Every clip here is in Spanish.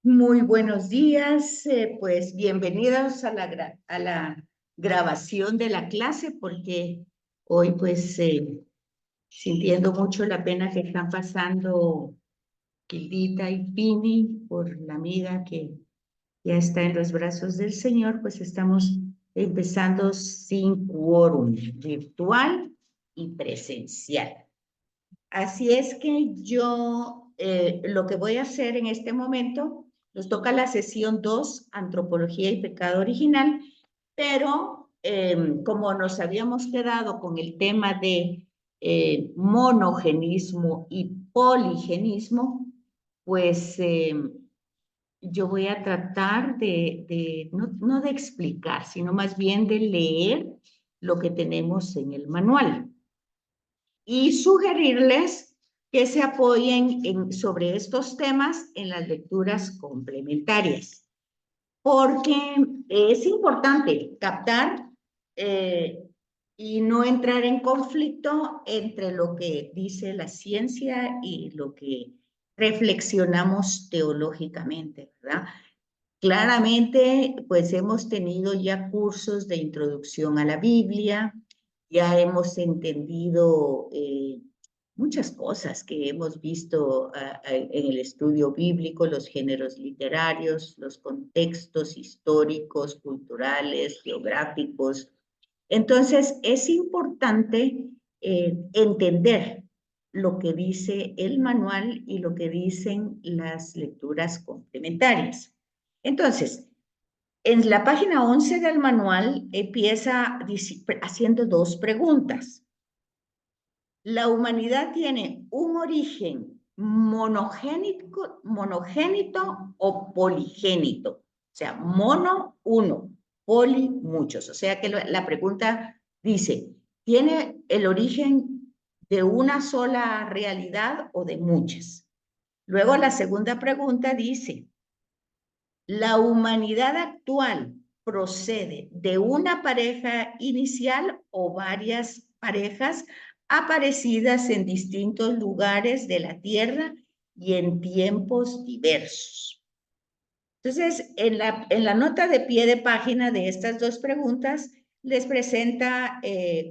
Muy buenos días, pues bienvenidos a a la grabación de la clase, porque hoy pues sintiendo mucho la pena que están pasando Quildita y Pini por la amiga que ya está en los brazos del Señor, pues estamos empezando sin quórum, virtual y presencial. Así es que yo lo que voy a hacer en este momento, nos toca la sesión 2, Antropología y Pecado Original, pero como nos habíamos quedado con el tema de monogenismo y poligenismo, pues yo voy a tratar no de explicar, sino más bien de leer lo que tenemos en el manual y sugerirles que se apoyen sobre estos temas en las lecturas complementarias, porque es importante captar y no entrar en conflicto entre lo que dice la ciencia y lo que reflexionamos teológicamente, ¿verdad? Claramente, pues hemos tenido ya cursos de introducción a la Biblia, ya hemos entendido muchas cosas que hemos visto en el estudio bíblico, los géneros literarios, los contextos históricos, culturales, geográficos. Entonces, es importante entender lo que dice el manual y lo que dicen las lecturas complementarias. Entonces, en la página 11 del manual empieza haciendo dos preguntas. ¿La humanidad tiene un origen monogénito o poligénito? O sea, mono, uno, poli, muchos. O sea que la pregunta dice, ¿tiene el origen de una sola realidad o de muchas? Luego la segunda pregunta dice, ¿la humanidad actual procede de una pareja inicial o varias parejas aparecidas en distintos lugares de la Tierra y en tiempos diversos? Entonces, en la nota de pie de página de estas dos preguntas, les presenta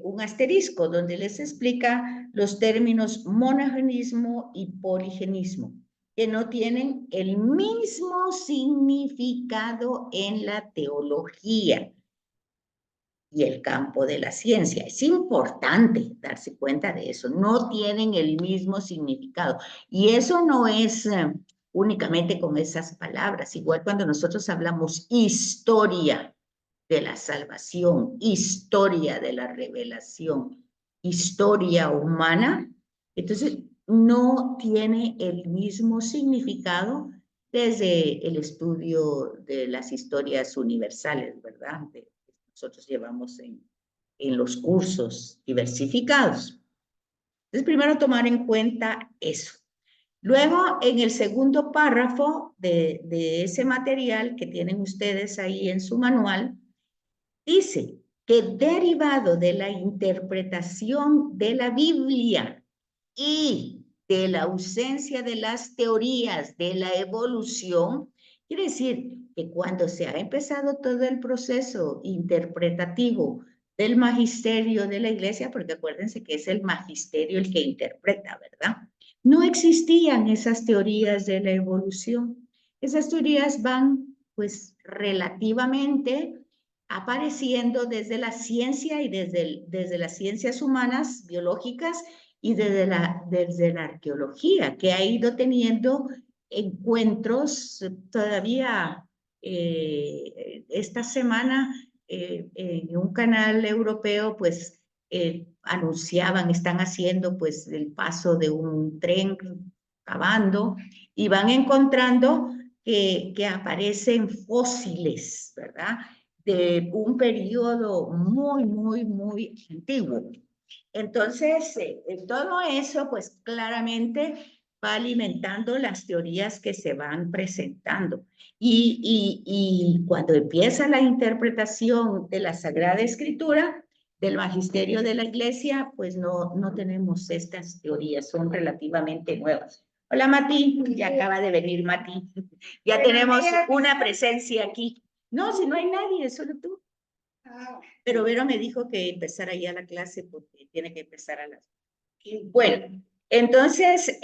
un asterisco donde les explica los términos monogenismo y poligenismo, que no tienen el mismo significado en la teología y el campo de la ciencia. Es importante darse cuenta de eso. No tienen el mismo significado. Y eso no es únicamente con esas palabras. Igual cuando nosotros hablamos historia de la salvación, historia de la revelación, historia humana, entonces no tiene el mismo significado desde el estudio de las historias universales, ¿verdad? Nosotros llevamos en los cursos diversificados. Entonces, primero tomar en cuenta eso. Luego, en el segundo párrafo de ese material que tienen ustedes ahí en su manual, dice que derivado de la interpretación de la Biblia y de la ausencia de las teorías de la evolución, quiere decir que cuando se ha empezado todo el proceso interpretativo del magisterio de la iglesia, porque acuérdense que es el magisterio el que interpreta, ¿verdad? No existían esas teorías de la evolución. Esas teorías van, pues, relativamente apareciendo desde la ciencia y desde las ciencias humanas, biológicas, y desde la arqueología, que ha ido teniendo encuentros todavía esta semana en un canal europeo, pues anunciaban, están haciendo pues el paso de un tren cavando y van encontrando que aparecen fósiles, ¿verdad? De un periodo muy antiguo. Entonces, todo eso, pues claramente va alimentando las teorías que se van presentando. Y cuando empieza la interpretación de la Sagrada Escritura, del magisterio de la Iglesia, pues no tenemos estas teorías, son relativamente nuevas. Hola, Mati. Ya acaba de venir Mati. Ya Pero tenemos ella- una presencia aquí. No, si no hay nadie, solo tú. Ah, Pero Vero me dijo que empezara ya la clase porque tiene que empezar a las... Bueno, entonces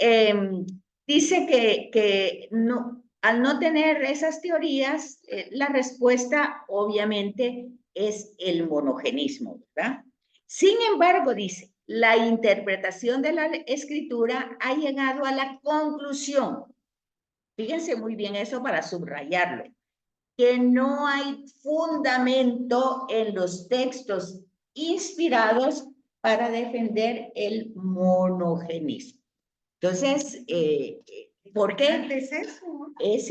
dice que no, al no tener esas teorías, la respuesta obviamente es el monogenismo, ¿verdad? Sin embargo, dice, la interpretación de la escritura ha llegado a la conclusión, fíjense muy bien eso para subrayarlo, que no hay fundamento en los textos inspirados para defender el monogenismo. Entonces, ¿por qué? antes eso. Es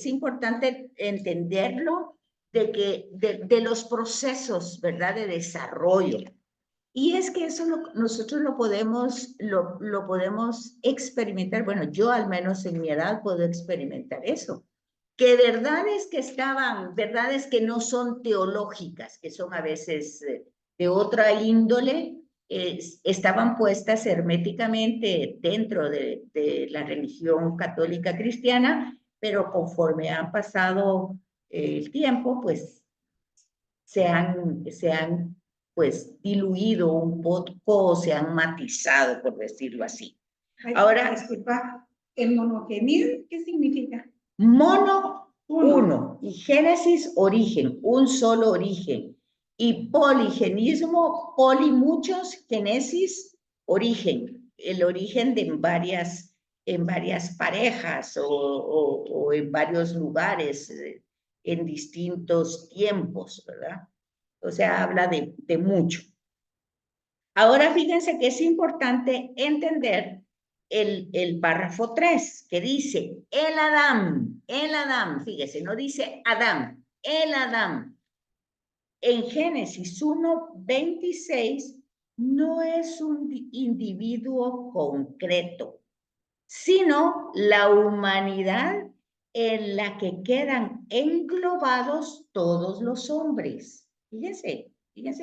importante entenderlo de los procesos, ¿verdad? De desarrollo. Y es que eso nosotros lo podemos experimentar. Bueno, yo al menos en mi edad puedo experimentar eso. Que verdades que estaban, verdades que no son teológicas, que son a veces de otra índole, estaban puestas herméticamente dentro de la religión católica cristiana, pero conforme han pasado el tiempo, pues se han pues diluido un poco, se han matizado, por decirlo así. Ay, Ahora, disculpa, ¿el monogenismo qué significa? mono, uno, y Génesis, origen, un solo origen, y poligenismo, poli, muchos, Génesis, origen, el origen de en varias parejas o en varios lugares, en distintos tiempos, ¿verdad? O sea, habla de mucho. Ahora fíjense que es importante entender el párrafo 3, que dice, el Adán, fíjese, no dice Adán, el Adán. En Génesis 1:26 no es un individuo concreto, sino la humanidad en la que quedan englobados todos los hombres. Fíjense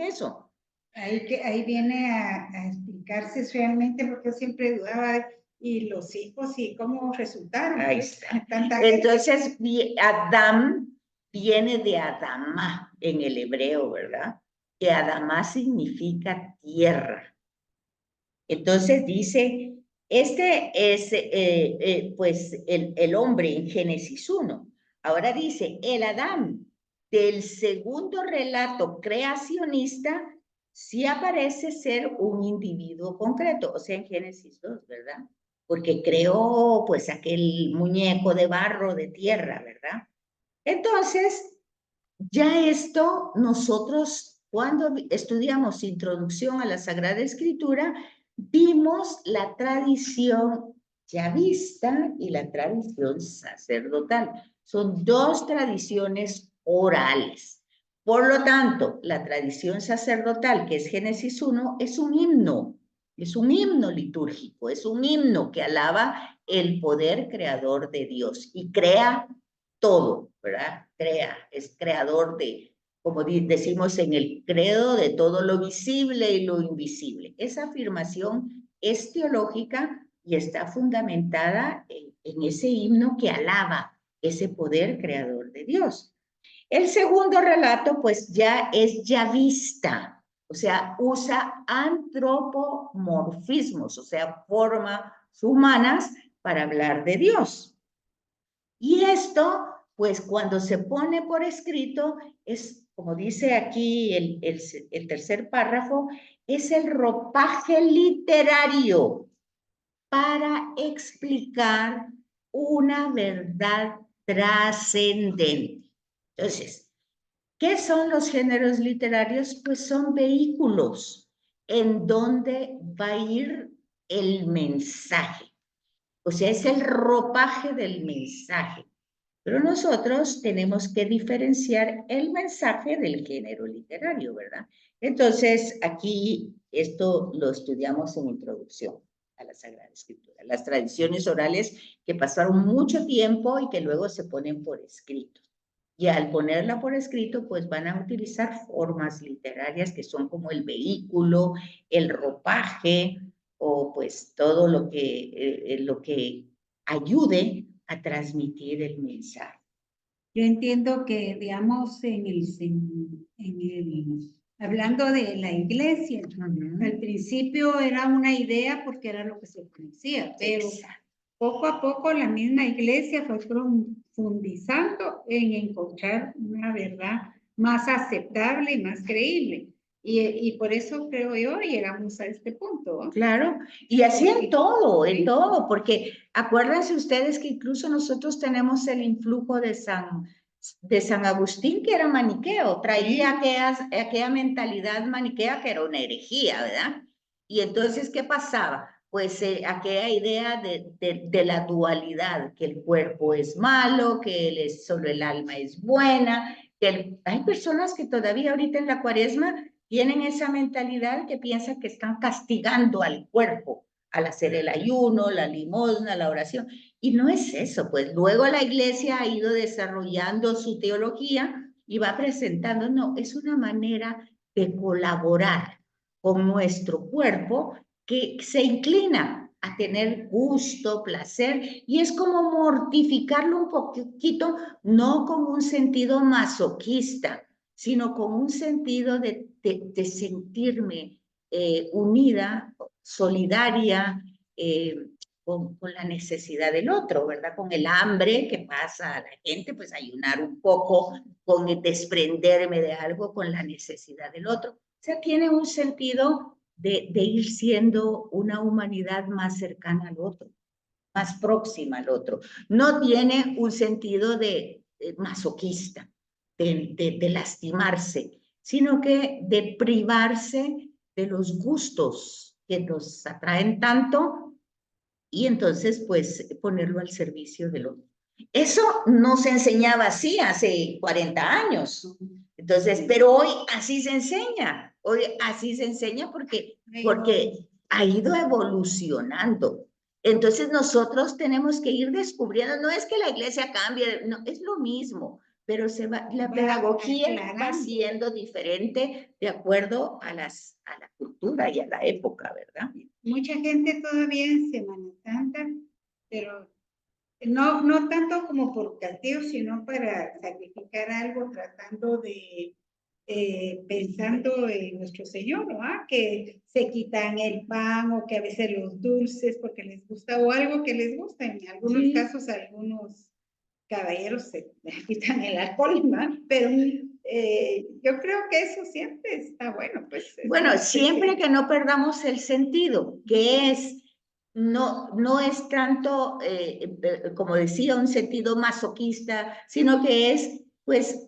eso. Ahí viene a explicarse realmente, porque yo siempre dudaba, y los hijos, y cómo resultaron. Ahí Pues, está. tanta gente. Entonces, Adam viene de Adama en el hebreo, ¿verdad? Que Adama significa tierra. Entonces dice, este es pues el hombre en Génesis 1. Ahora dice, el Adán del segundo relato creacionista sí aparece ser un individuo concreto, o sea, en Génesis 2, ¿verdad? Porque creó pues aquel muñeco de barro, de tierra, ¿verdad? Entonces, ya esto nosotros cuando estudiamos Introducción a la Sagrada Escritura, vimos la tradición yavista y la tradición sacerdotal. Son dos tradiciones orales. Por lo tanto, la tradición sacerdotal, que es Génesis 1, es un himno litúrgico, es un himno que alaba el poder creador de Dios y crea todo, ¿verdad? Es creador de, como decimos en el credo, de todo lo visible y lo invisible. Esa afirmación es teológica y está fundamentada en ese himno que alaba ese poder creador de Dios. El segundo relato, pues ya es yavista, o sea, usa antropomorfismos, o sea, formas humanas para hablar de Dios. Y esto, pues cuando se pone por escrito, es, como dice aquí el tercer párrafo, es el ropaje literario para explicar una verdad trascendente. Entonces, ¿qué son los géneros literarios? Pues son vehículos en donde va a ir el mensaje. O sea, es el ropaje del mensaje. Pero nosotros tenemos que diferenciar el mensaje del género literario, ¿verdad? Entonces, aquí esto lo estudiamos en Introducción a la Sagrada Escritura. Las tradiciones orales que pasaron mucho tiempo y que luego se ponen por escrito. Y al ponerla por escrito, pues van a utilizar formas literarias que son como el vehículo, el ropaje, o pues todo lo que ayude a transmitir el mensaje. Yo entiendo que, digamos, hablando de la iglesia, al principio era una idea porque era lo que se conocía, pero poco a poco la misma iglesia fue profundizando en encontrar una verdad más aceptable y más creíble. Y por eso creo yo llegamos a este punto, ¿no? Claro, y así en todo, porque acuérdense ustedes que incluso nosotros tenemos el influjo de San Agustín, que era maniqueo, traía aquella mentalidad maniquea que era una herejía, ¿verdad? Y entonces, ¿qué pasaba? Pues aquella idea de la dualidad, que el cuerpo es malo, que solo el alma es buena, que hay personas que todavía ahorita en la Cuaresma tienen esa mentalidad que piensan que están castigando al cuerpo al hacer el ayuno, la limosna, la oración. Y no es eso, pues luego la iglesia ha ido desarrollando su teología y va presentando, no, es una manera de colaborar con nuestro cuerpo que se inclina a tener gusto, placer, y es como mortificarlo un poquito, no con un sentido masoquista, sino con un sentido de sentirme unida, solidaria, con la necesidad del otro, ¿verdad? Con el hambre que pasa a la gente, pues ayunar un poco, con el desprenderme de algo, con la necesidad del otro. O sea, tiene un sentido de ir siendo una humanidad más cercana al otro, más próxima al otro. No tiene un sentido de masoquista, de lastimarse, sino que de privarse de los gustos que nos atraen tanto y entonces pues ponerlo al servicio del otro. Eso no se enseñaba así hace 40 años. Entonces, pero hoy así se enseña. Hoy así se enseña porque ha ido evolucionando. Entonces nosotros tenemos que ir descubriendo, no es que la iglesia cambie, no, es lo mismo, pero la pedagogía va siendo diferente de acuerdo a la cultura y a la época, ¿verdad? Mucha gente todavía en Semana Santa, pero no tanto como por castigo, sino para sacrificar algo, tratando de, pensando en nuestro Señor, ¿no? Que se quitan el pan o que a veces los dulces porque les gusta o algo que les gusta. En algunos casos, algunos caballeros se quitan el alcohol, ¿no? Pero yo creo que eso siempre está bueno. Pues, bueno, siempre que no perdamos el sentido, que es no es tanto, como decía, un sentido masoquista, sino que es, pues,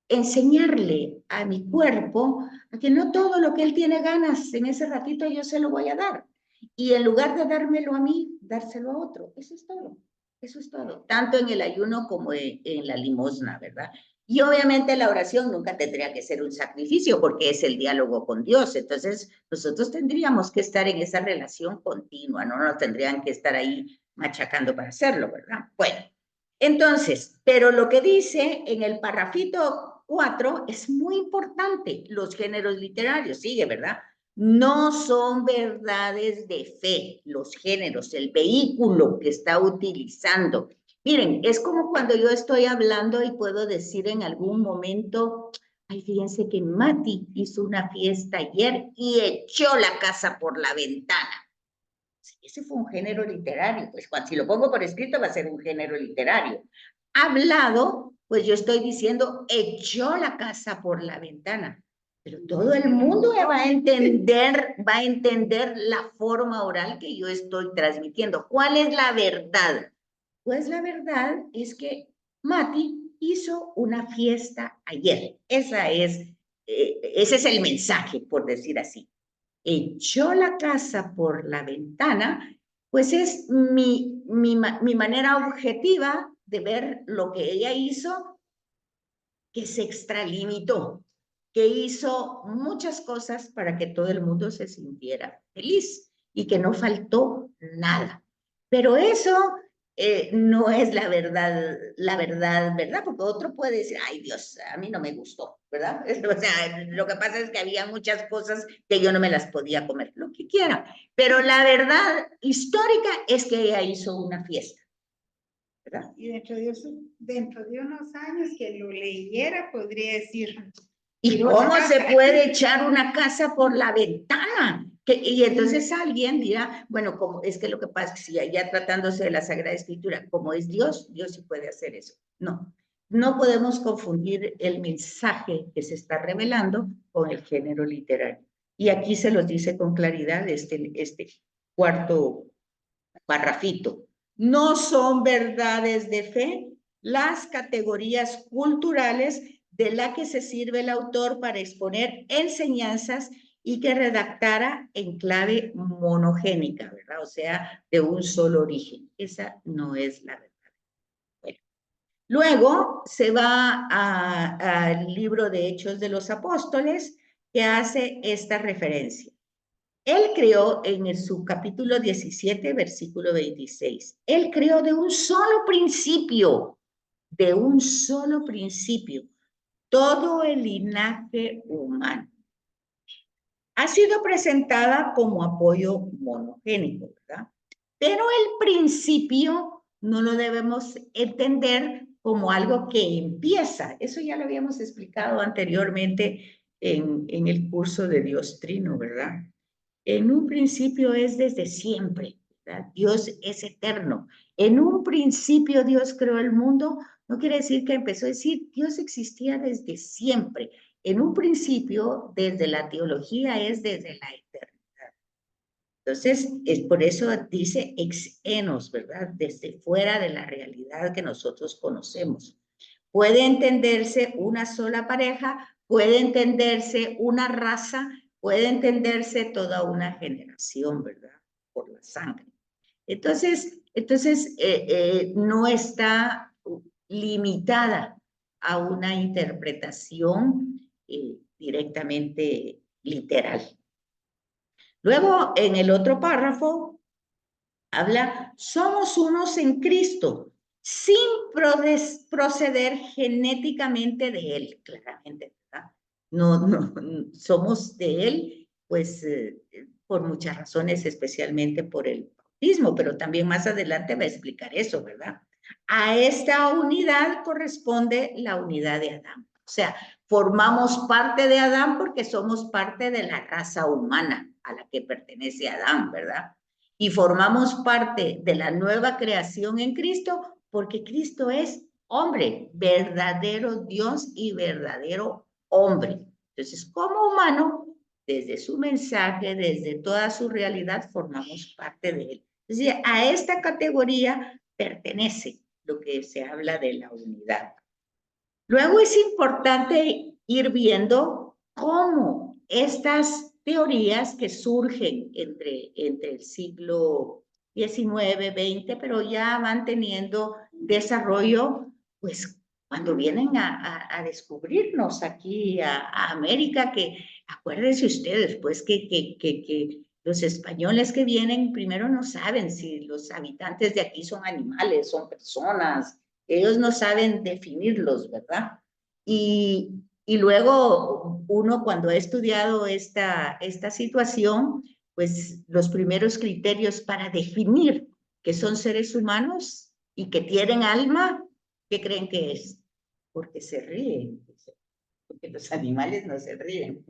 enseñarle a mi cuerpo a que no todo lo que él tiene ganas en ese ratito yo se lo voy a dar. Y en lugar de dármelo a mí, dárselo a otro. Eso es todo. Eso es todo. Tanto en el ayuno como en la limosna, ¿verdad? Y obviamente la oración nunca tendría que ser un sacrificio porque es el diálogo con Dios. Entonces, nosotros tendríamos que estar en esa relación continua, no nos tendrían que estar ahí machacando para hacerlo, ¿verdad? Bueno, entonces, pero lo que dice en el parrafito 4 es muy importante. Los géneros literarios, sigue, ¿verdad? No son verdades de fe, los géneros, el vehículo que está utilizando. Miren, es como cuando yo estoy hablando y puedo decir en algún momento, ay, fíjense que Mati hizo una fiesta ayer y echó la casa por la ventana. Ese fue un género literario, pues si lo pongo por escrito va a ser un género literario. Hablado, pues yo estoy diciendo, echó la casa por la ventana. Pero todo el mundo va a entender la forma oral que yo estoy transmitiendo. ¿Cuál es la verdad? Pues la verdad es que Mati hizo una fiesta ayer. Ese es el mensaje, por decir así. Echó la casa por la ventana, pues es mi manera objetiva de ver lo que ella hizo, que se extralimitó, que hizo muchas cosas para que todo el mundo se sintiera feliz y que no faltó nada. Pero eso no es la verdad, ¿verdad? Porque otro puede decir, ay Dios, a mí no me gustó, ¿verdad? O sea, lo que pasa es que había muchas cosas que yo no me las podía comer, lo que quiera. Pero la verdad histórica es que ella hizo una fiesta, ¿verdad? Y dentro de unos años que lo leyera, podría decir, ¿Y cómo se puede echar una casa por la ventana? Y entonces alguien dirá, bueno, como es que lo que pasa es que si ya tratándose de la Sagrada Escritura, como es Dios, Dios sí puede hacer eso. No, no podemos confundir el mensaje que se está revelando con el género literario. Y aquí se los dice con claridad este cuarto parrafito. No son verdades de fe las categorías culturales de la que se sirve el autor para exponer enseñanzas y que redactara en clave monogénica, ¿verdad? O sea, de un solo origen. Esa no es la verdad. Bueno. Luego se va al libro de Hechos de los Apóstoles, que hace esta referencia. Él creó en su capítulo 17, versículo 26. Él creó de un solo principio, todo el linaje humano. Ha sido presentada como apoyo monogénico, ¿verdad? Pero el principio no lo debemos entender como algo que empieza. Eso ya lo habíamos explicado anteriormente en el curso de Dios Trino, ¿verdad? En un principio es desde siempre, ¿verdad? Dios es eterno. En un principio Dios creó el mundo, no quiere decir que empezó a decir, Dios existía desde siempre. En un principio, desde la teología, es desde la eternidad. Entonces, es por eso dice ex enos, ¿verdad? Desde fuera de la realidad que nosotros conocemos. Puede entenderse una sola pareja, puede entenderse una raza, puede entenderse toda una generación, ¿verdad? Por la sangre. Entonces no está limitada a una interpretación directamente literal. Luego, en el otro párrafo, habla, somos unos en Cristo, sin proceder genéticamente de Él, claramente, ¿verdad? No, somos de Él, pues, por muchas razones, especialmente por el bautismo, pero también más adelante va a explicar eso, ¿verdad? A esta unidad corresponde la unidad de Adán. O sea, formamos parte de Adán porque somos parte de la raza humana a la que pertenece Adán, ¿verdad? Y formamos parte de la nueva creación en Cristo porque Cristo es hombre, verdadero Dios y verdadero hombre. Entonces, como humano, desde su mensaje, desde toda su realidad, formamos parte de él. Es decir, a esta categoría pertenece lo que se habla de la unidad. Luego es importante ir viendo cómo estas teorías que surgen entre el siglo XIX, XX, pero ya van teniendo desarrollo, pues cuando vienen a descubrirnos aquí a América, que acuérdense ustedes, pues que los españoles que vienen primero no saben si los habitantes de aquí son animales, son personas, ellos no saben definirlos, ¿verdad? Y luego uno cuando ha estudiado esta situación, pues los primeros criterios para definir que son seres humanos y que tienen alma, ¿qué creen que es? Porque se ríen, porque los animales no se ríen.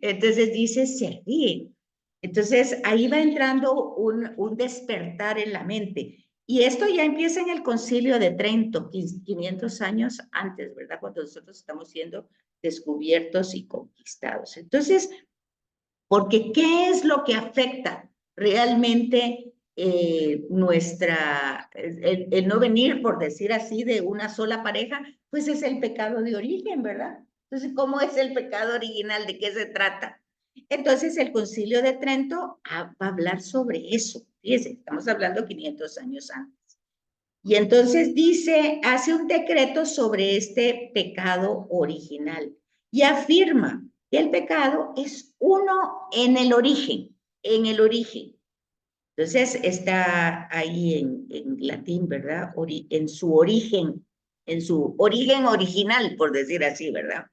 Entonces dice, se ríen. Entonces ahí va entrando un despertar en la mente. Y esto ya empieza en el Concilio de Trento, 500 años antes, ¿verdad? Cuando nosotros estamos siendo descubiertos y conquistados. Entonces, porque ¿qué es lo que afecta realmente el no venir, por decir así, de una sola pareja? Pues es el pecado de origen, ¿verdad? Entonces, ¿cómo es el pecado original? ¿De qué se trata? Entonces, el Concilio de Trento va a hablar sobre eso. Fíjense, estamos hablando 500 años antes. Y entonces dice, hace un decreto sobre este pecado original y afirma que el pecado es uno en el origen, en el origen. Entonces está ahí en latín, ¿verdad? En su origen original, por decir así, ¿verdad?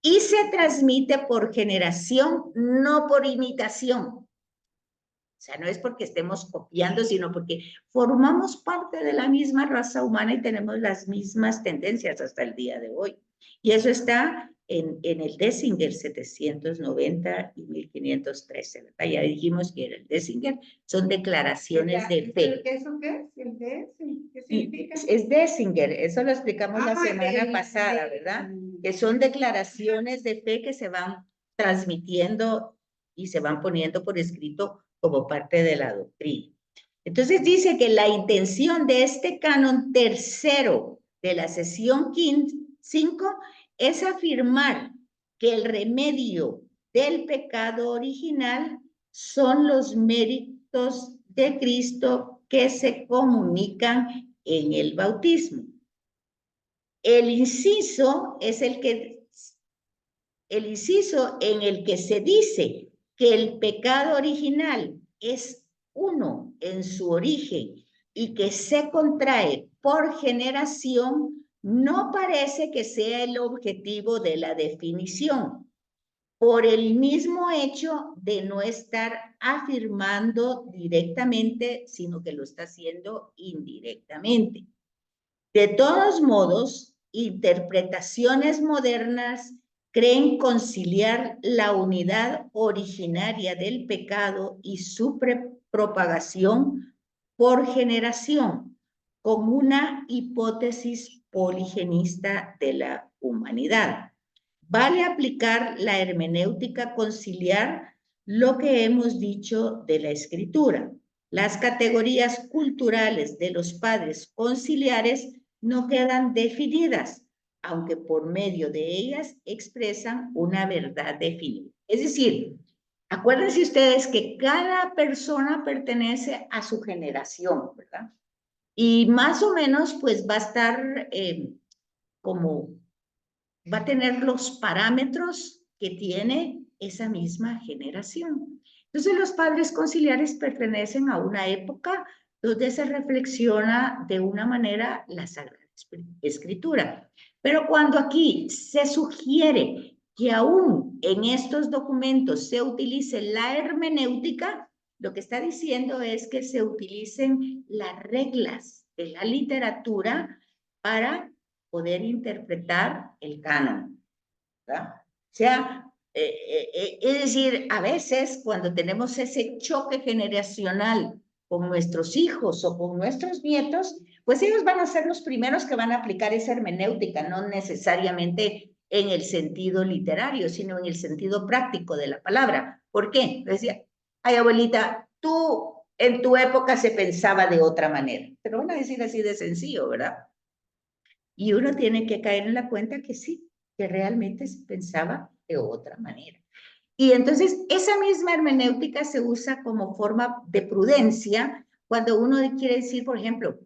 Y se transmite por generación, no por imitación. O sea, no es porque estemos copiando, sino porque formamos parte de la misma raza humana y tenemos las mismas tendencias hasta el día de hoy. Y eso está en el Dessinger 790 y 1513, ¿verdad? Ya dijimos que era el Dessinger, son declaraciones de fe. ¿Eso qué es? ¿El Dessinger? ¿Qué significa? Es Dessinger, eso lo explicamos la semana pasada, ¿verdad? Que son declaraciones de fe que se van transmitiendo y se van poniendo por escrito como parte de la doctrina. Entonces dice que la intención de este canon tercero de la sesión 5 es afirmar que el remedio del pecado original son los méritos de Cristo que se comunican en el bautismo. El inciso en el que se dice que el pecado original es uno en su origen y que se contrae por generación, no parece que sea el objetivo de la definición, por el mismo hecho de no estar afirmando directamente, sino que lo está haciendo indirectamente. De todos modos, interpretaciones modernas creen conciliar la unidad originaria del pecado y su propagación por generación con una hipótesis poligenista de la humanidad. Vale aplicar la hermenéutica conciliar lo que hemos dicho de la escritura. Las categorías culturales de los padres conciliares no quedan definidas, aunque por medio de ellas expresan una verdad definida. Es decir, acuérdense ustedes que cada persona pertenece a su generación, ¿verdad? Y más o menos, pues va a estar como, va a tener los parámetros que tiene esa misma generación. Entonces, los padres conciliares pertenecen a una época donde se reflexiona de una manera la Sagrada Escritura. Pero cuando aquí se sugiere que aún en estos documentos se utilice la hermenéutica, lo que está diciendo es que se utilicen las reglas de la literatura para poder interpretar el canon, ¿verdad? O sea, es decir, a veces cuando tenemos ese choque generacional con nuestros hijos o con nuestros nietos, pues ellos van a ser los primeros que van a aplicar esa hermenéutica, no necesariamente en el sentido literario, sino en el sentido práctico de la palabra. ¿Por qué? Decía, ay, abuelita, tú en tu época se pensaba de otra manera. Te lo van a decir así de sencillo, ¿verdad? Y uno tiene que caer en la cuenta que sí, que realmente se pensaba de otra manera. Y entonces esa misma hermenéutica se usa como forma de prudencia cuando uno quiere decir, por ejemplo,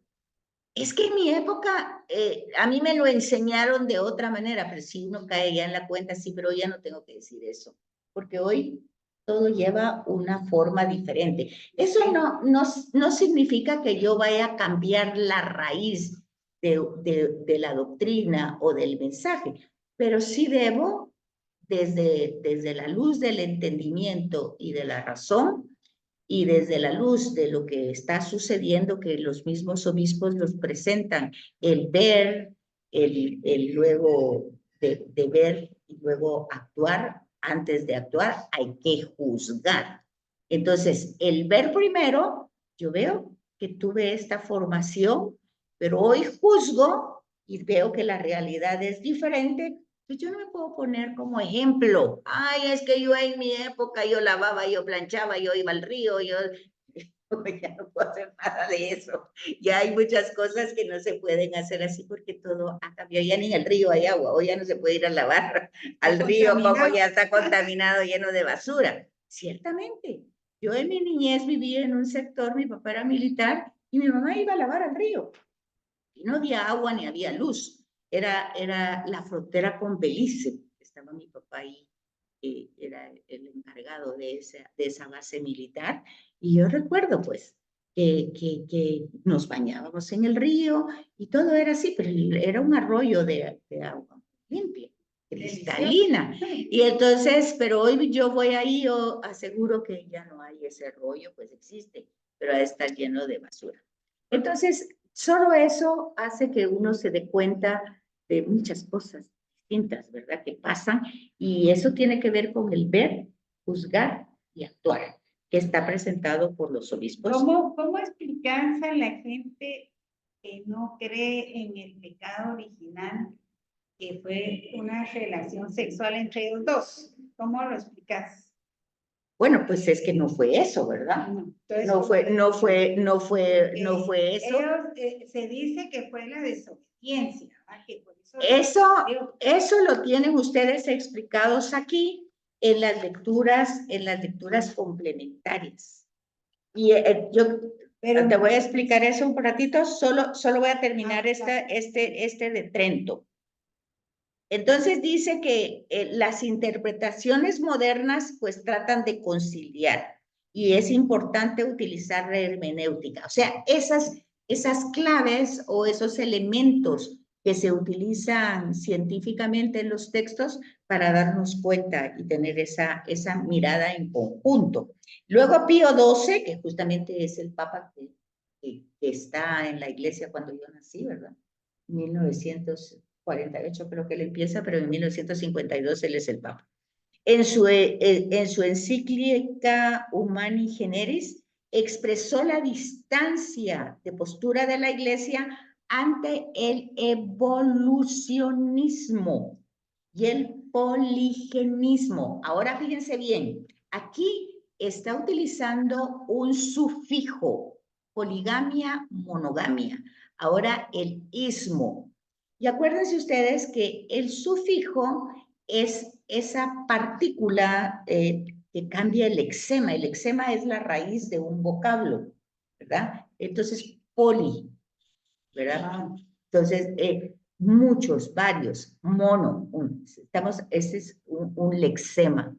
es que en mi época a mí me lo enseñaron de otra manera, pero si uno cae ya en la cuenta, sí, pero ya no tengo que decir eso, porque hoy todo lleva una forma diferente. Eso no significa que yo vaya a cambiar la raíz de la doctrina o del mensaje, pero sí debo, desde la luz del entendimiento y de la razón, y desde la luz de lo que está sucediendo, que los mismos obispos los presentan, el ver, el luego de ver y luego actuar, antes de actuar hay que juzgar. Entonces, el ver primero, yo veo que tuve esta formación, pero hoy juzgo y veo que la realidad es diferente, pues yo no me puedo poner como ejemplo. Ay, es que yo en mi época yo lavaba, yo planchaba, yo iba al río, yo ya no puedo hacer nada de eso. Ya hay muchas cosas que no se pueden hacer así porque todo ha cambiado. Ya ni en el río hay agua, o ya no se puede ir a lavar al río como ya está contaminado, lleno de basura. Ciertamente, yo en mi niñez vivía en un sector, mi papá era militar y mi mamá iba a lavar al río. Y no había agua ni había luz. Era la frontera con Belice. Estaba mi papá ahí que era el encargado de esa base militar, y yo recuerdo pues que nos bañábamos en el río y todo era así, pero era un arroyo de agua limpia, cristalina. Y entonces, pero hoy yo voy ahí, yo aseguro que ya no hay ese arroyo, pues existe, pero ha de estar lleno de basura. Entonces, solo eso hace que uno se dé cuenta de muchas cosas distintas, ¿verdad? Que pasan, y eso tiene que ver con el ver, juzgar y actuar, que está presentado por los obispos. ¿Cómo explicas a la gente que no cree en el pecado original, que fue una relación sexual entre ellos dos? ¿Cómo lo explicas? Bueno, pues es que no fue eso, ¿verdad? Entonces, no fue eso. Ellos, se dice que fue la desobediencia, ¿verdad? Que por eso lo tienen ustedes explicados aquí en las lecturas complementarias. Y yo te voy a explicar eso un ratito, solo voy a terminar este de Trento. Entonces dice que las interpretaciones modernas pues tratan de conciliar, y es importante utilizar la hermenéutica. O sea, esas claves o esos elementos que se utilizan científicamente en los textos para darnos cuenta y tener esa mirada en conjunto. Luego Pío XII, que justamente es el papa que está en la iglesia cuando yo nací, ¿verdad? 1948 creo que él empieza, pero en 1952 él es el papa. En su encíclica Humani Generis expresó la distancia de postura de la iglesia ante el evolucionismo y el poligenismo. Ahora fíjense bien, aquí está utilizando un sufijo, poligamia, monogamia. Ahora el ismo. Y acuérdense ustedes que el sufijo es esa partícula que cambia el lexema. El lexema es la raíz de un vocablo, ¿verdad? Entonces, poli, ¿verdad? Entonces, muchos, varios, mono, este es un lexema,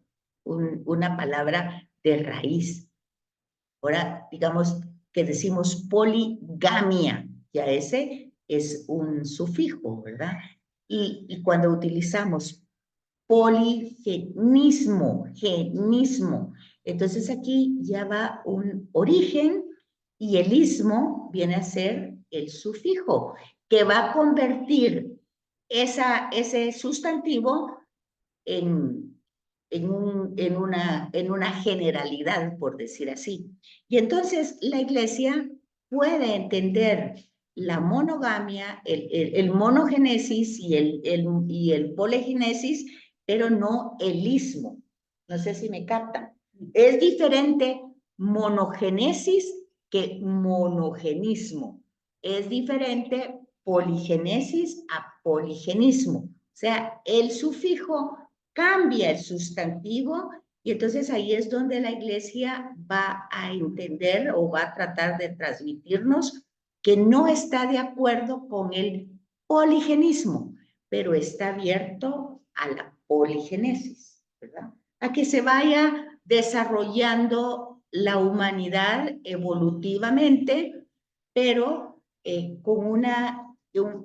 una palabra de raíz. Ahora, digamos que decimos poligamia, ya ese es un sufijo, ¿verdad? Y cuando utilizamos poligenismo, genismo, entonces aquí ya va un origen, y el ismo viene a ser el sufijo, que va a convertir ese sustantivo en una generalidad, por decir así. Y entonces la iglesia puede entender la monogamia, el monogénesis y el poligénesis, pero no el ismo. No sé si me captan. Es diferente monogénesis que monogenismo. Es diferente poligénesis a poligenismo. O sea, el sufijo cambia el sustantivo, y entonces ahí es donde la iglesia va a entender o va a tratar de transmitirnos que no está de acuerdo con el poligenismo, pero está abierto a la poligenesis, ¿verdad? A que se vaya desarrollando la humanidad evolutivamente, pero con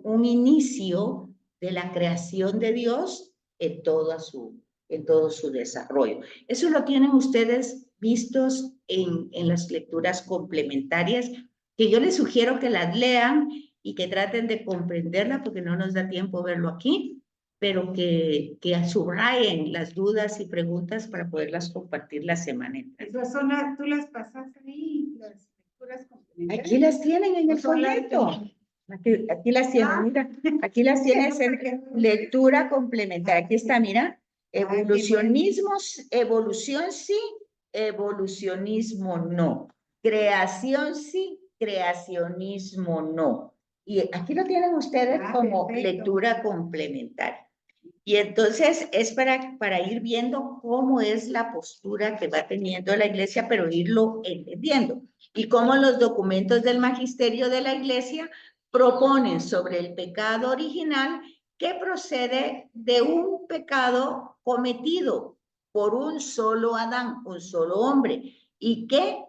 un inicio de la creación de Dios en todo su desarrollo. Eso lo tienen ustedes vistos en las lecturas complementarias, que yo les sugiero que las lean y que traten de comprenderla, porque no nos da tiempo verlo aquí, pero que subrayen las dudas y preguntas para poderlas compartir la semana entrante. Esas son tú las pasas ahí, las lecturas complementarias. Aquí las tienen en el folleto. Aquí las tienen, mira, aquí las tienes en lectura complementaria. Aquí está, mira, evolucionismo, evolución sí, evolucionismo no. Creación sí, creacionismo no. Y aquí lo tienen ustedes como lectura complementaria. Y entonces es para ir viendo cómo es la postura que va teniendo la iglesia, pero irlo entendiendo. Y cómo los documentos del magisterio de la iglesia proponen sobre el pecado original que procede de un pecado cometido por un solo Adán, un solo hombre, y que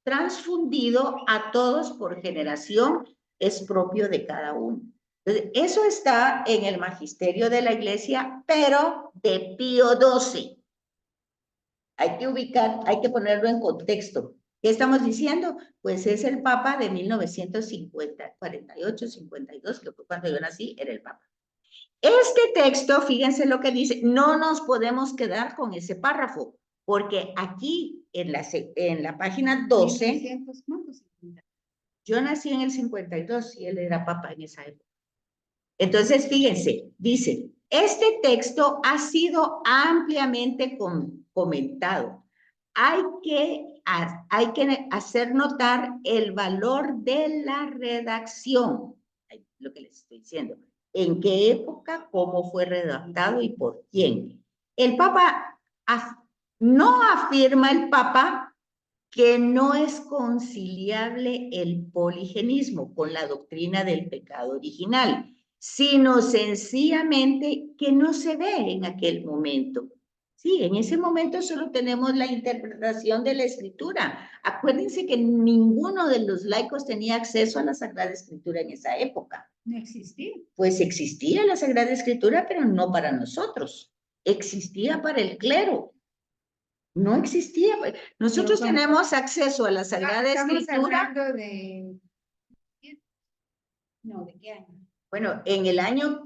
transfundido a todos por generación es propio de cada uno. Entonces, eso está en el magisterio de la iglesia, pero de Pío XII. Hay que ubicar, hay que ponerlo en contexto. ¿Qué estamos diciendo? Pues es el Papa de 1950, 48, 52, que fue cuando yo nací, era el Papa. Este texto, fíjense lo que dice, no nos podemos quedar con ese párrafo, porque aquí en la página 12, 1950. yo nací en el 52 y él era Papa en esa época. Entonces, fíjense, dice, este texto ha sido ampliamente comentado. Hay que hacer notar el valor de la redacción, lo que les estoy diciendo, en qué época, cómo fue redactado y por quién. El Papa, no afirma el Papa que no es conciliable el poligenismo con la doctrina del pecado original, sino sencillamente que no se ve en aquel momento. Sí, en ese momento solo tenemos la interpretación de la Escritura. Acuérdense que ninguno de los laicos tenía acceso a la Sagrada Escritura en esa época. No existía. Pues existía la Sagrada Escritura, pero no para nosotros. Existía para el clero. No existía. Nosotros tenemos acceso a la Sagrada Escritura. Estamos hablando de... No, ¿de qué año? Bueno, en el año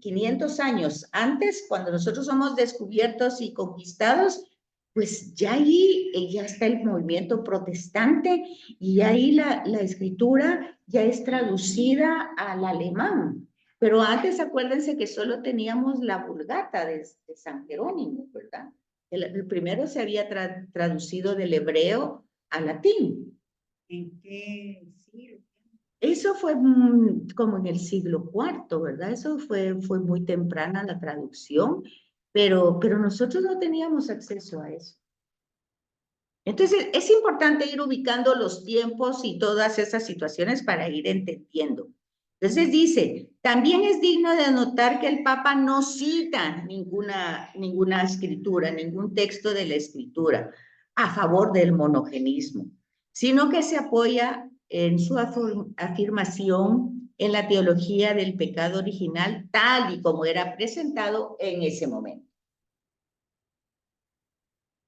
500 años antes, cuando nosotros somos descubiertos y conquistados, pues ya ahí ya está el movimiento protestante y ahí la escritura ya es traducida al alemán. Pero antes acuérdense que solo teníamos la Vulgata de San Jerónimo, ¿verdad? El primero se había traducido del hebreo al latín. ¿En qué siglo? Eso fue como en el siglo IV, ¿verdad? Eso fue muy temprana la traducción, pero nosotros no teníamos acceso a eso. Entonces, es importante ir ubicando los tiempos y todas esas situaciones para ir entendiendo. Entonces dice, también es digno de notar que el Papa no cita ninguna escritura, ningún texto de la escritura a favor del monogenismo, sino que se apoya en su afirmación en la teología del pecado original tal y como era presentado en ese momento.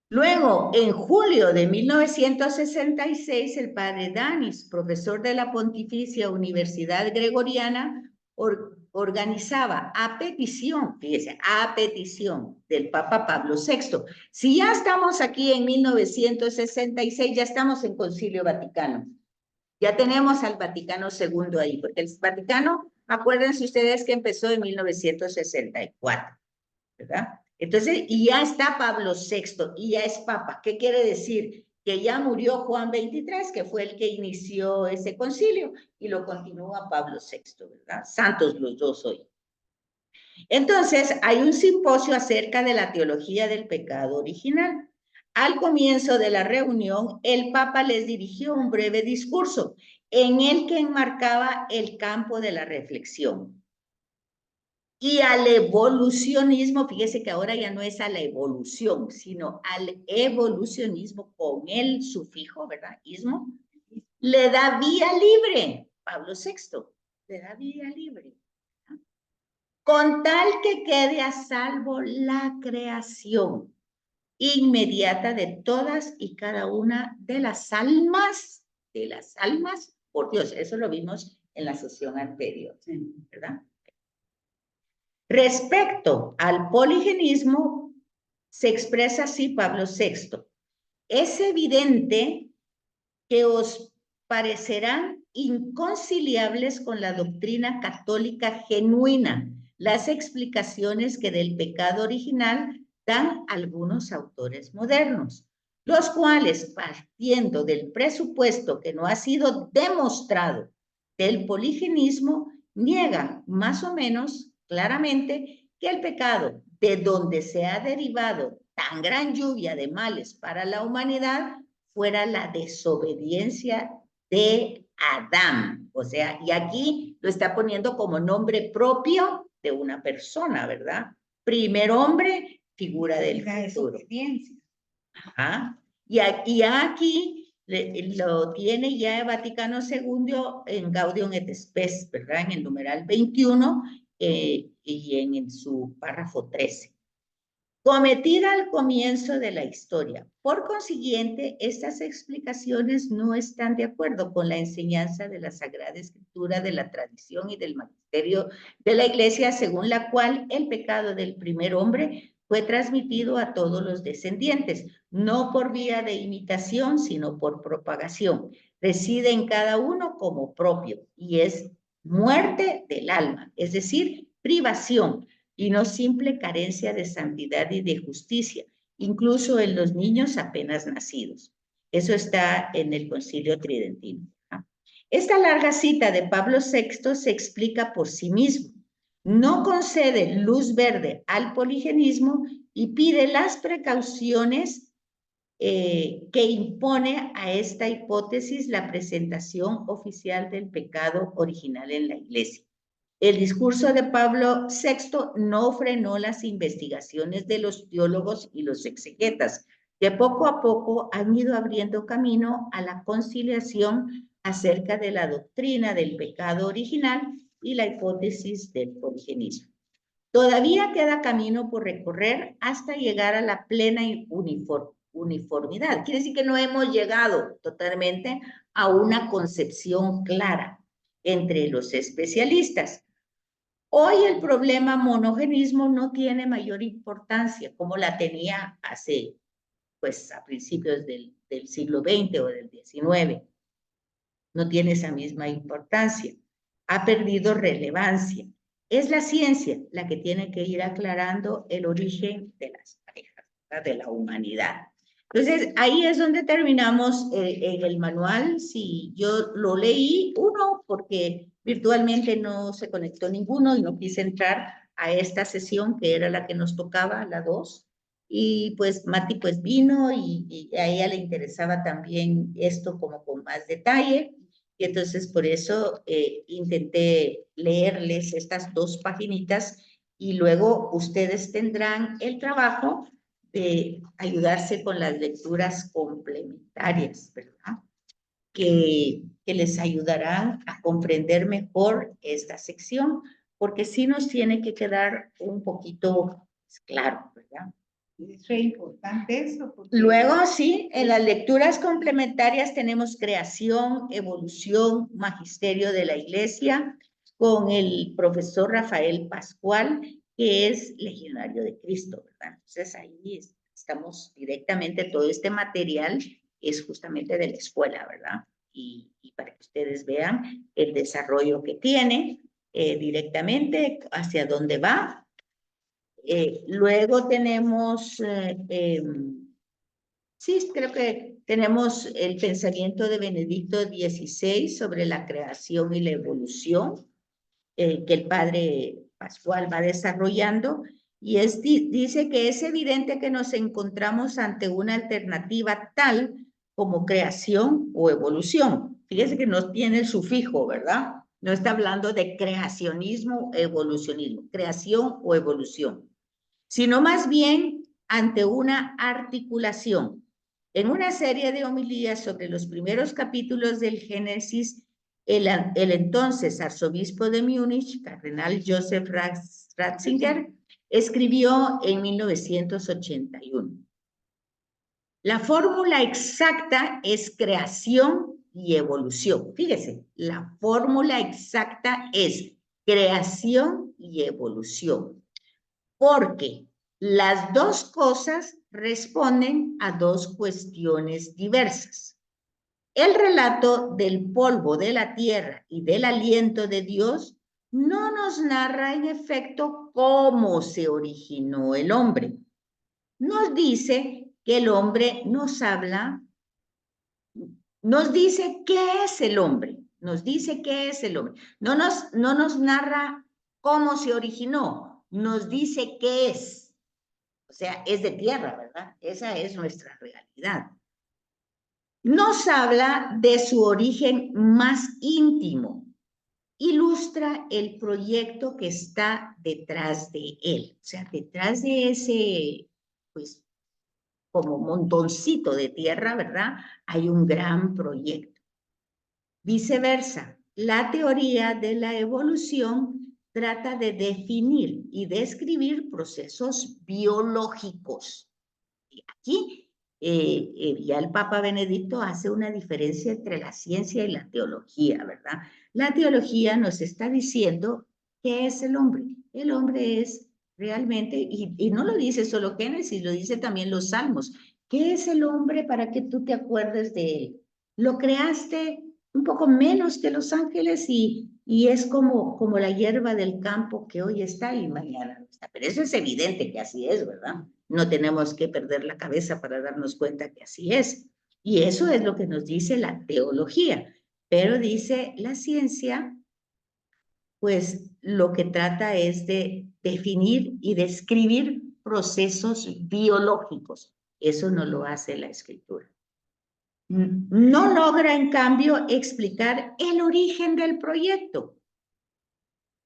Luego, en julio de 1966, el padre Danis, profesor de la Pontificia Universidad Gregoriana, organizaba a petición, fíjese, a petición del Papa Pablo VI. Si ya estamos aquí en 1966, ya estamos en Concilio Vaticano. Ya tenemos al Vaticano II ahí, porque el Vaticano, acuérdense ustedes que empezó en 1964, ¿verdad? Entonces, y ya está Pablo VI, y ya es Papa. ¿Qué quiere decir? Que ya murió Juan XXIII, que fue el que inició ese concilio, y lo continúa Pablo VI, ¿verdad? Santos los dos hoy. Entonces, hay un simposio acerca de la teología del pecado original. Al comienzo de la reunión, el Papa les dirigió un breve discurso en el que enmarcaba el campo de la reflexión. Y al evolucionismo, fíjese que ahora ya no es a la evolución, sino al evolucionismo con el sufijo, ¿verdad? Ismo, le da vía libre, Pablo VI, le da vía libre. ¿Verdad? Con tal que quede a salvo la creación inmediata de todas y cada una de las almas, por Dios, eso lo vimos en la sesión anterior, ¿verdad? Respecto al poligenismo, se expresa así Pablo VI. Es evidente que os parecerán inconciliables con la doctrina católica genuina las explicaciones que del pecado original dan algunos autores modernos, los cuales, partiendo del presupuesto que no ha sido demostrado del poligenismo, niegan más o menos claramente que el pecado, de donde se ha derivado tan gran lluvia de males para la humanidad, fuera la desobediencia de Adán. O sea, y aquí lo está poniendo como nombre propio de una persona, ¿verdad? Primer hombre, figura del La futuro. desobediencia. Ajá. Y aquí lo tiene ya el Vaticano II en Gaudium et Spes, ¿verdad? En el numeral 21 y en su párrafo 13. Cometida al comienzo de la historia. Por consiguiente, estas explicaciones no están de acuerdo con la enseñanza de la Sagrada Escritura, de la tradición y del magisterio de la Iglesia, según la cual el pecado del primer hombre fue transmitido a todos los descendientes, no por vía de imitación, sino por propagación. Reside en cada uno como propio y es muerte del alma, es decir, privación, y no simple carencia de santidad y de justicia, incluso en los niños apenas nacidos. Eso está en el Concilio Tridentino. Esta larga cita de Pablo VI se explica por sí mismo. No concede luz verde al poligenismo y pide las precauciones que impone a esta hipótesis la presentación oficial del pecado original en la Iglesia. El discurso de Pablo VI no frenó las investigaciones de los teólogos y los exegetas, que poco a poco han ido abriendo camino a la conciliación acerca de la doctrina del pecado original y la hipótesis del poligenismo. Todavía queda camino por recorrer hasta llegar a la plena uniformidad. Quiere decir que no hemos llegado totalmente a una concepción clara entre los especialistas. Hoy el problema monogenismo no tiene mayor importancia como la tenía hace, pues, a principios del siglo XX o del XIX. No tiene esa misma importancia. Ha perdido relevancia. Es la ciencia la que tiene que ir aclarando el origen de las parejas, ¿verdad? De la humanidad. Entonces, ahí es donde terminamos en el manual. Si yo lo leí, uno, porque virtualmente no se conectó ninguno y no quise entrar a esta sesión que era la que nos tocaba, la 2. Y pues Mati pues vino y a ella le interesaba también esto como con más detalle. Y entonces por eso intenté leerles estas 2 paginitas y luego ustedes tendrán el trabajo de ayudarse con las lecturas complementarias, ¿verdad? Que les ayudarán a comprender mejor esta sección, porque sí nos tiene que quedar un poquito claro, ¿verdad? Es re importante eso. Porque... Luego, sí, en las lecturas complementarias tenemos creación, evolución, magisterio de la Iglesia, con el profesor Rafael Pascual, que es legionario de Cristo, ¿verdad? Entonces ahí estamos directamente, todo este material es justamente de la escuela, ¿verdad? Y para que ustedes vean el desarrollo que tiene directamente, hacia dónde va. Luego tenemos, sí, creo que tenemos el pensamiento de Benedicto XVI sobre la creación y la evolución, que el padre Pascual va desarrollando, y dice que es evidente que nos encontramos ante una alternativa tal como creación o evolución. Fíjese que no tiene el sufijo, ¿verdad? No está hablando de creacionismo, evolucionismo, creación o evolución, sino más bien ante una articulación. En una serie de homilías sobre los primeros capítulos del Génesis, el entonces arzobispo de Múnich, cardenal Joseph Ratzinger, escribió en 1981. La fórmula exacta es creación y evolución. Fíjese, la fórmula exacta es creación y evolución, porque las 2 cosas responden a 2 cuestiones diversas. El relato del polvo de la tierra y del aliento de Dios no nos narra en efecto cómo se originó el hombre. Nos dice que el hombre nos habla, nos dice qué es el hombre, nos dice qué es el hombre. No nos narra cómo se originó, nos dice qué es. O sea, es de tierra, ¿verdad? Esa es nuestra realidad. Nos habla de su origen más íntimo. Ilustra el proyecto que está detrás de él. O sea, detrás de ese, pues, como montoncito de tierra, ¿verdad? Hay un gran proyecto. Viceversa, la teoría de la evolución trata de definir y describir procesos biológicos. Y aquí ya el Papa Benedicto hace una diferencia entre la ciencia y la teología, ¿verdad? La teología nos está diciendo qué es el hombre. El hombre es realmente, y no lo dice solo Génesis, lo dice también los Salmos. ¿Qué es el hombre para que tú te acuerdes de él? Lo creaste un poco menos que los ángeles y es como la hierba del campo que hoy está y mañana no está. Pero eso es evidente que así es, ¿verdad? No tenemos que perder la cabeza para darnos cuenta que así es. Y eso es lo que nos dice la teología. Pero dice la ciencia, pues lo que trata es de definir y describir procesos biológicos. Eso no lo hace la escritura. No logra, en cambio, explicar el origen del proyecto.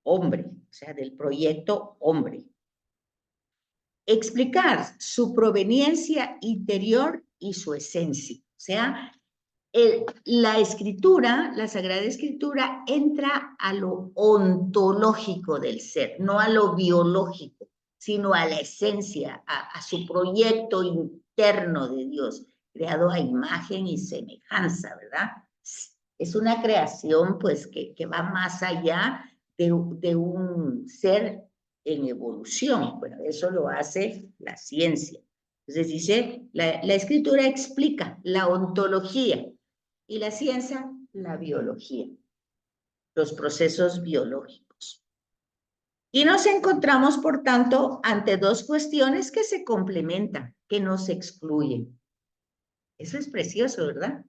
Hombre, o sea, del proyecto hombre. Explicar su proveniencia interior y su esencia. O sea, la escritura, la Sagrada Escritura, entra a lo ontológico del ser, no a lo biológico, sino a la esencia, a su proyecto interno de Dios, creado a imagen y semejanza, ¿verdad? Es una creación, pues, que va más allá de un ser en evolución. Bueno, eso lo hace la ciencia. Entonces dice, la escritura explica la ontología y la ciencia, la biología, los procesos biológicos. Y nos encontramos, por tanto, ante dos cuestiones que se complementan, que no se excluyen. Eso es precioso, ¿verdad?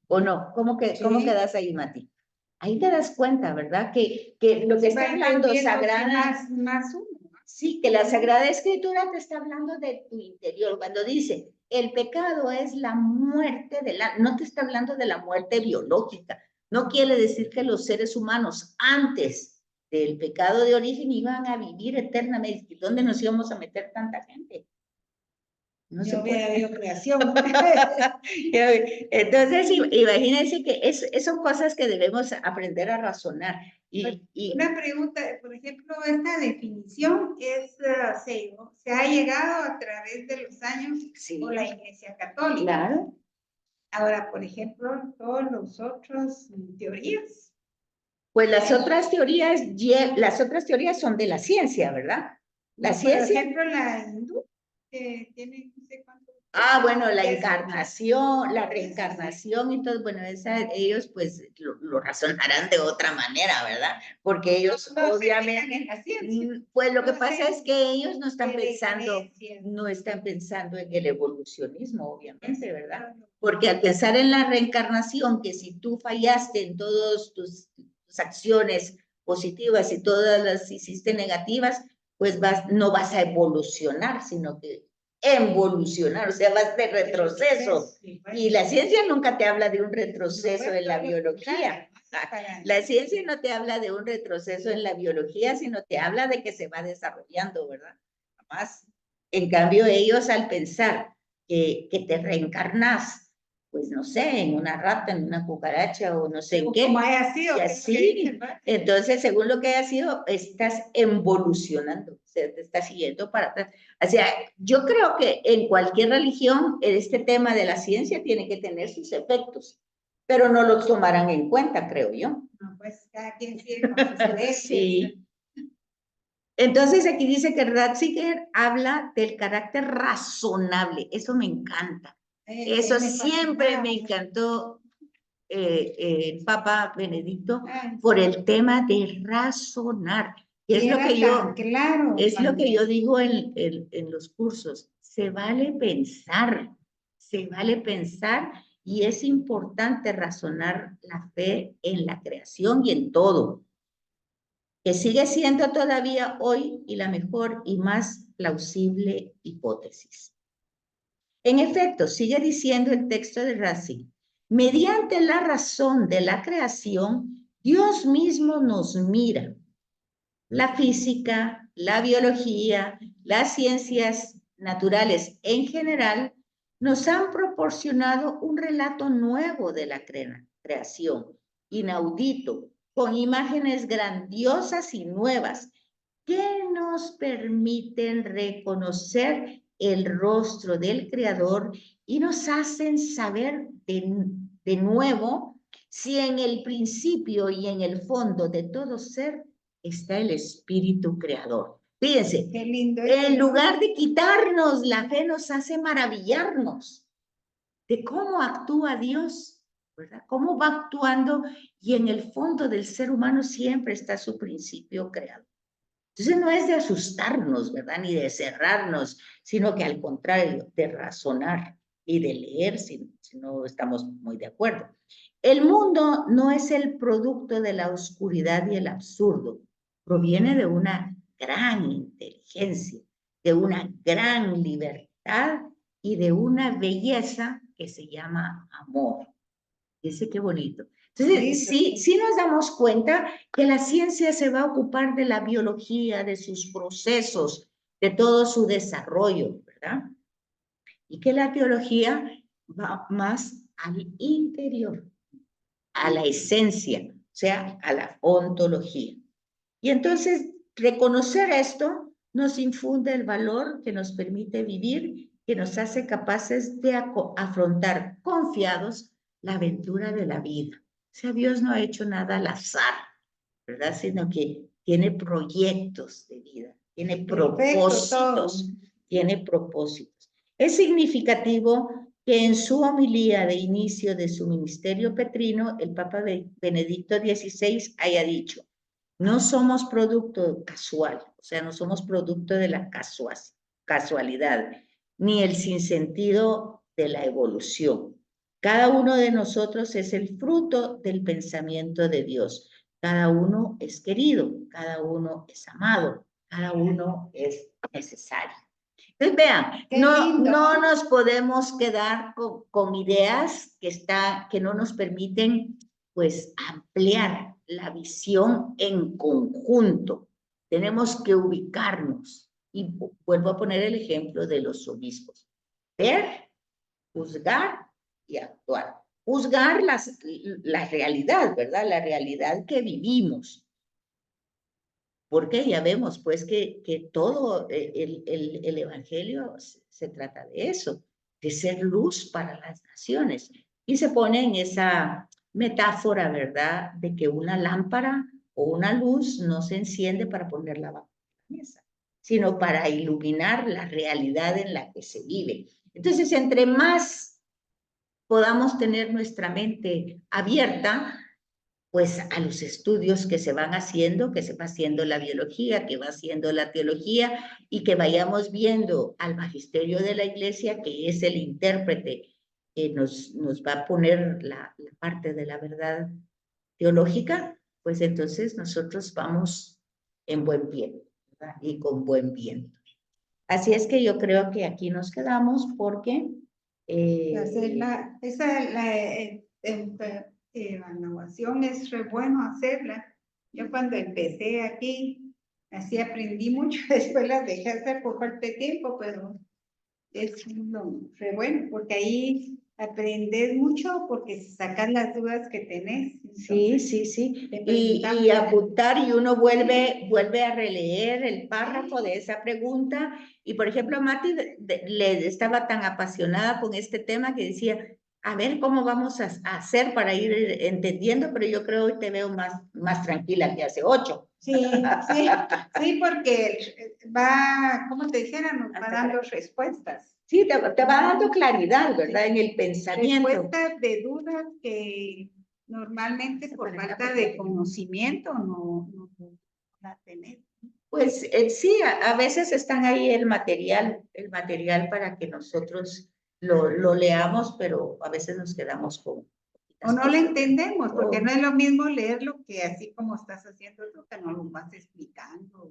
¿O no? ¿Cómo quedas ahí, Mati? Ahí te das cuenta, ¿verdad? Que lo que está hablando Sagrada... Más uno. Sí, que la Sagrada Escritura te está hablando de tu interior. Cuando dice, el pecado es la muerte no te está hablando de la muerte biológica. No quiere decir que los seres humanos antes del pecado de origen iban a vivir eternamente. ¿Dónde nos íbamos a meter tanta gente? No se puede haber creación. Entonces, imagínense que son cosas que debemos aprender a razonar. Una pregunta, por ejemplo, esta definición se ha llegado a través de los años por la Iglesia Católica. Claro. Ahora, por ejemplo, todas las otras teorías. Pues las otras teorías son de la ciencia, ¿verdad? La ciencia. Por ejemplo, la hindú, que tiene no sé cuánto. Bueno, la encarnación, la reencarnación y todo, bueno, ellos pues lo razonarán de otra manera, ¿verdad? Porque ellos obviamente, pues lo que pasa es que ellos no están pensando en el evolucionismo, obviamente, ¿verdad? Porque al pensar en la reencarnación, que si tú fallaste en todas tus acciones positivas y todas las hiciste negativas, pues no vas a evolucionar, sino que evolucionar, o sea, vas de retroceso. Y la ciencia nunca te habla de un retroceso en la biología. La ciencia no te habla de un retroceso en la biología, sino te habla de que se va desarrollando, ¿verdad? Más. En cambio, ellos al pensar que te reencarnas, pues no sé, en una rata, en una cucaracha o no sé en qué. Como haya sido. Y así, entonces, según lo que haya sido, estás evolucionando, o sea, te estás siguiendo para atrás. O sea, yo creo que en cualquier religión, este tema de la ciencia tiene que tener sus efectos, pero no los tomarán en cuenta, creo yo. No, pues cada quien sigue con sus creencias. Sí. Entonces aquí dice que Ratzinger habla del carácter razonable. Eso me encanta. Eso siempre me encantó el Papa Benedicto por el tema de razonar. Es lo que lo que yo digo en los cursos. Se vale pensar y es importante razonar la fe en la creación y en todo, que sigue siendo todavía hoy y la mejor y más plausible hipótesis. En efecto, sigue diciendo el texto de Ratzinger, mediante la razón de la creación, Dios mismo nos mira. La física, la biología, las ciencias naturales en general, nos han proporcionado un relato nuevo de la creación, inaudito, con imágenes grandiosas y nuevas, que nos permiten reconocer el rostro del Creador y nos hacen saber de nuevo si en el principio y en el fondo de todo ser está el Espíritu Creador. Fíjense, Qué lindo. en lugar de quitarnos la fe, nos hace maravillarnos de cómo actúa Dios, ¿verdad? Cómo va actuando, y en el fondo del ser humano siempre está su principio creador. Entonces no es de asustarnos, ¿verdad? Ni de cerrarnos, sino que al contrario, de razonar y de leer si no estamos muy de acuerdo. El mundo no es el producto de la oscuridad y el absurdo, proviene de una gran inteligencia, de una gran libertad y de una belleza que se llama amor. Dice qué bonito. Entonces, sí nos damos cuenta que la ciencia se va a ocupar de la biología, de sus procesos, de todo su desarrollo, ¿verdad? Y que la biología va más al interior, a la esencia, o sea, a la ontología. Y entonces, reconocer esto nos infunde el valor que nos permite vivir, que nos hace capaces de afrontar confiados la aventura de la vida. O sea, Dios no ha hecho nada al azar, ¿verdad? Sino que tiene proyectos de vida, tiene propósitos, tiene propósitos. Es significativo que en su homilía de inicio de su ministerio petrino, el Papa Benedicto XVI haya dicho: no somos producto casual, o sea, no somos producto de la casualidad, ni el sinsentido de la evolución. Cada uno de nosotros es el fruto del pensamiento de Dios. Cada uno es querido, cada uno es amado, cada uno es necesario. Entonces, vean, no nos podemos quedar con ideas que no nos permiten, pues, ampliar la visión en conjunto. Tenemos que ubicarnos. Y vuelvo a poner el ejemplo de los obispos. Ver, juzgar y actuar. Juzgar la realidad, ¿verdad? La realidad que vivimos. Porque ya vemos, pues, que todo el Evangelio se trata de eso, de ser luz para las naciones. Y se pone en esa metáfora, ¿verdad?, de que una lámpara o una luz no se enciende para ponerla bajo la mesa, sino para iluminar la realidad en la que se vive. Entonces, entre más podamos tener nuestra mente abierta, pues, a los estudios que se van haciendo, que se va haciendo la biología, que va haciendo la teología, y que vayamos viendo al magisterio de la Iglesia, que es el intérprete que nos va a poner la parte de la verdad teológica, pues entonces nosotros vamos en buen pie, ¿verdad? Y con buen viento. Así es que yo creo que aquí nos quedamos porque... evaluación es re bueno hacerla. Yo cuando empecé aquí, así aprendí mucho, después las dejé hacer por falta de tiempo, pero es re bueno, porque ahí aprendes mucho, porque sacas las dudas que tenés. Entonces, sí. Y apuntar, y uno vuelve a releer el párrafo de esa pregunta. Y, por ejemplo, Mati le estaba tan apasionada con este tema que decía, a ver cómo vamos a hacer para ir entendiendo, pero yo creo que hoy te veo más tranquila que hace 8. Sí, porque va, como te dijera, nos va dando respuestas. Sí, te va dando claridad, ¿verdad? En el pensamiento. Respuestas de dudas que normalmente por falta de conocimiento no la tenemos. Pues sí, a veces están ahí el material para que nosotros lo leamos, pero a veces nos quedamos con... O no lo entendemos, porque no es lo mismo leerlo que así como estás haciendo tú, que no lo vas explicando.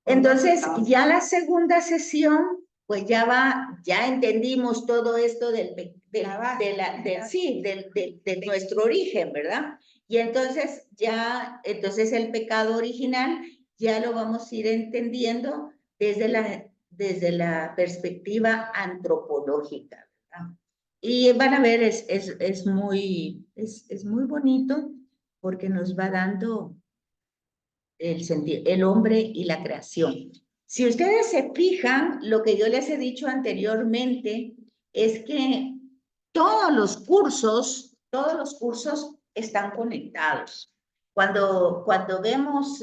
Entonces, ya la segunda sesión, pues ya entendimos todo esto de nuestro origen, ¿verdad? Y entonces el pecado original ya lo vamos a ir entendiendo desde la perspectiva antropológica, ¿verdad? Y van a ver, es muy bonito porque nos va dando el hombre y la creación. Si ustedes se fijan, lo que yo les he dicho anteriormente es que todos los cursos están conectados. Cuando vemos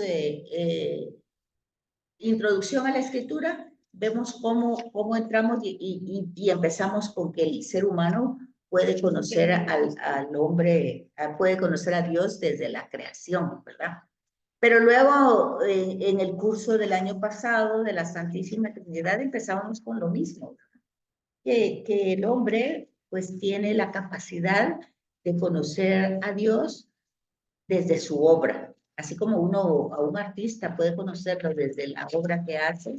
introducción a la escritura, vemos cómo entramos y empezamos con que el ser humano puede conocer al hombre, puede conocer a Dios desde la creación, ¿verdad? Pero luego, en el curso del año pasado de la Santísima Trinidad, empezábamos con lo mismo, que el hombre pues tiene la capacidad de conocer a Dios desde su obra. Así como a un artista puede conocerlo desde la obra que hace,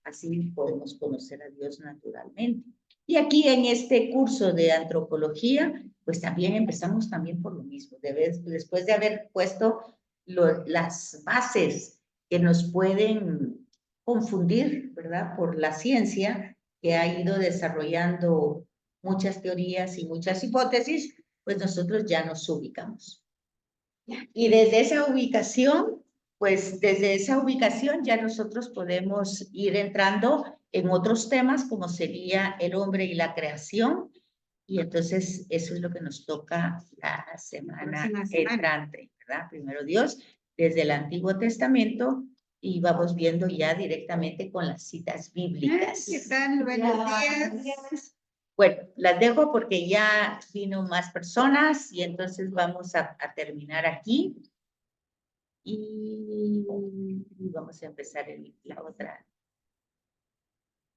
así podemos conocer a Dios naturalmente. Y aquí en este curso de antropología, pues también empezamos también por lo mismo, después de haber puesto las bases que nos pueden confundir, ¿verdad? Por la ciencia que ha ido desarrollando muchas teorías y muchas hipótesis, pues nosotros ya nos ubicamos. Y desde esa ubicación, ya nosotros podemos ir entrando en otros temas como sería el hombre y la creación. Y entonces eso es lo que nos toca la semana entrante, ¿verdad? Primero Dios, desde el Antiguo Testamento y vamos viendo ya directamente con las citas bíblicas. ¿Qué tal? Buenos días. Bueno, las dejo porque ya vino más personas y entonces vamos a terminar aquí y vamos a empezar la otra.